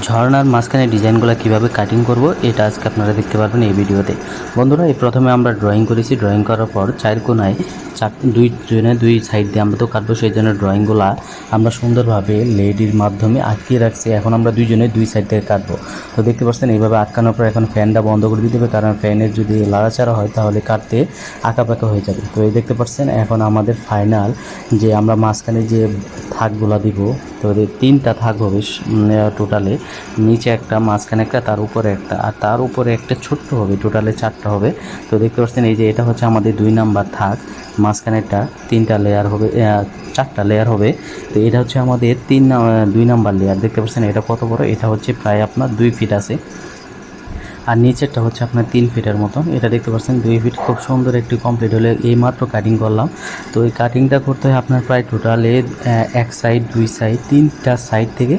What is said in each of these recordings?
ঝর্ণার মাঝখানে ডিজাইনগুলো কিভাবে কাটিং করব এটা আজকে আপনারা দেখতে পারবেন এই ভিডিওতে। বন্ধুরা, এই প্রথমে আমরা ড্রয়িং করেছি। ড্রয়িং করার পর চার কোনায় দুই সাইড দিয়ে আমরা তো কাটবো, সেই জন্য ড্রয়িংগুলো আমরা সুন্দরভাবে লেডির মাধ্যমে আটকিয়ে রাখছি। এখন আমরা দুইজনে দুই সাইড থেকে কাটবো। তো দেখতে পাচ্ছেন এইভাবে আটকানোর পর এখন ফ্যানটা বন্ধ করে দিতে হবে, কারণ ফ্যানের যদি লাড়াচাড়া হয় তাহলে কাটতে আঁকাপাকা হয়ে যাবে। তো এই দেখতে পাচ্ছেন এখন আমাদের ফাইনাল যে আমরা মাঝখানে যে থাকগুলো দিব, তো তিনটা থাক হবে টোটালে, নিচে একটা, মাঝখানে একটা, তার উপরে একটা, আর তার উপরে একটা ছোট্ট হবে, টোটালে চারটা হবে। তো দেখতে পাচ্ছেন এই যে এটা হচ্ছে আমাদের 2 নাম্বার থাক, মাঝখানেরটা 3টা লেয়ার হবে, 4টা লেয়ার হবে। তো এটা হচ্ছে আমাদের 2 নাম্বার লেয়ার। দেখতে পাচ্ছেন এটা কত বড়, এটা হচ্ছে প্রায় আপনার 2 ফিট আছে, আর নিচেরটা হচ্ছে আপনার 3 ফিটের মতো। এটা দেখতে পাচ্ছেন 2 ফিট, খুব সুন্দর একটি কমপ্লিট হলে এই মাত্র কাটিং করলাম। তো এই কাটিংটা করতে হয় আপনার প্রায় টোটালে এক সাইড, 2 সাইড, 3টা সাইড থেকে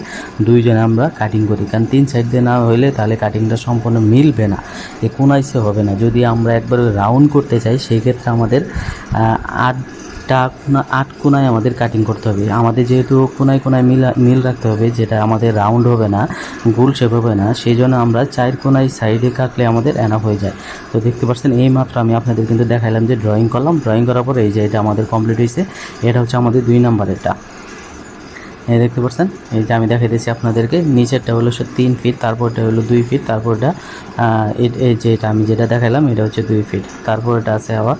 দুইজনে আমরা কাটিং করি, কারণ 3 সাইড দিয়ে না হইলে তাহলে কাটিংটা সম্পূর্ণ মিলবে না, এ কোনাইসে হবে না। যদি আমরা একবার রাউন্ড করতে চাই সেই ক্ষেত্রে আমাদের 8 কোনায় আমাদের কাটিং করতে হবে। আমাদের যেহেতু কোনায় কোনায় মিল রাখতে হবে, যেটা আমাদের রাউন্ড হবে না, গোল শেপ হবে না, সেই জন্য আমরা 4 কোনায় সাইডে কাটলে আমাদের এনাফ হয়ে যায়। তো দেখতে পাচ্ছেন এই মাত্র আমি আপনাদের কিন্তু দেখাইলাম যে ড্রয়িং করলাম। ড্রয়িং করার পরে এই যে এটা আমাদের কমপ্লিট হয়েছে। এটা হচ্ছে আমাদের 2 নাম্বারেরটা। এই দেখতে পাচ্ছেন, এই যে আমি দেখাই দিয়েছি আপনাদেরকে। নিচেরটা হলো 3 ফিট, তারপরটা হলো 2 ফিট, তারপরটা এই যে এটা আমি যেটা দেখাইলাম এটা হচ্ছে 2 ফিট, তারপরটা আছে আবার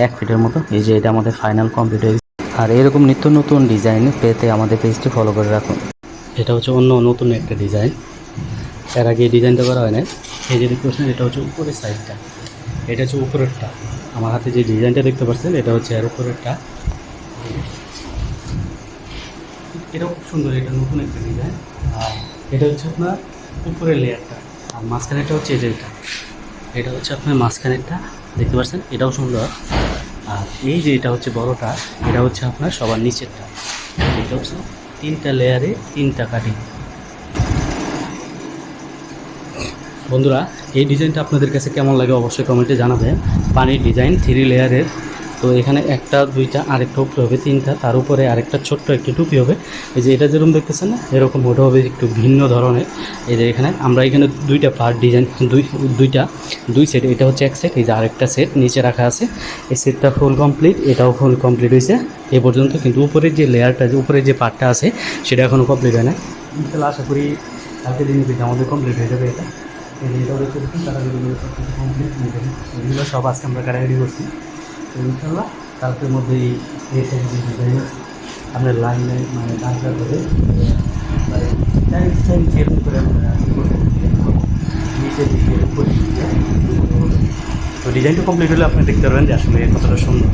1 ফিটের মতো। এই যে এটা আমাদের ফাইনাল কমপ্লিট হয়ে গেছে। আর এরকম নিত্য নতুন ডিজাইন পেতে আমাদের পেজটি ফলো করে রাখুন। এটা হচ্ছে অন্য নতুন একটা ডিজাইন, এর আগে এই ডিজাইনটা করা হয় না। এই যে দেখতে পাচ্ছেন এটা হচ্ছে উপরের সাইডটা, এটা হচ্ছে উপরেরটা। আমার হাতে যে ডিজাইনটা দেখতে পাচ্ছেন এটা হচ্ছে এর উপরেরটা। এটা খুব সুন্দর, এটা নতুন একটা ডিজাইন। আর এটা হচ্ছে আপনার উপরের লেয়ারটা, আর মাঝখানেরটা হচ্ছে এটা হচ্ছে আপনার মাঝখানেরটা। দেখতে পাচ্ছেন এটাও সুন্দর। আর এই যে এটা হচ্ছে বড়টা, এটা হচ্ছে আপনার সবার নিচেরটা। এটা হচ্ছে 3টা লেয়ারে 3টা কাটিং। বন্ধুরা, এই ডিজাইনটা আপনাদের কাছে কেমন লাগে অবশ্যই কমেন্টে জানাবেন। পানির ডিজাইন 3 লেয়ারের। তো এখানে 1টা 2টা আরেকটা উপরে হবে 3টা, তার উপরে আরেকটা ছোট্ট একটি টুপি হবে। এই যে এটা যেরকম দেখতেছেন না, এরকম ওটা হবে একটু ভিন্ন ধরনের। এই যে এখানে আমরা এখানে 2টা পার্ট ডিজাইন, দুই সেট। এটা হচ্ছে এক সেট, এই যে আরেকটা সেট নিচে রাখা আছে। এই সেটটা ফুল কমপ্লিট, এটাও ফুল কমপ্লিট হয়েছে এ পর্যন্ত। কিন্তু উপরের যে লেয়ারটা, যে উপরের যে পার্টটা আছে সেটা এখনও কমপ্লিট হয় না। তাহলে আশা করি কালকে দিন আমাদের কমপ্লিট হয়ে যাবে এটা। এটাও দেখতে পাচ্ছি কাটাকুটিগুলো সব কিছু কমপ্লিট। এগুলো সব আজকে আমরা কাটাকুটি করছি। তো ইনশাল্লাহ কালকের মধ্যেই এই সাইজের ডিজাইন আপনার লাইন মানে ডাক্তার করে যেরকম করে আমরা নিচের দিকে উপরে। তো ডিজাইনটা কমপ্লিট হলে আপনি দেখতে পারবেন যে আসলে কতটা সুন্দর।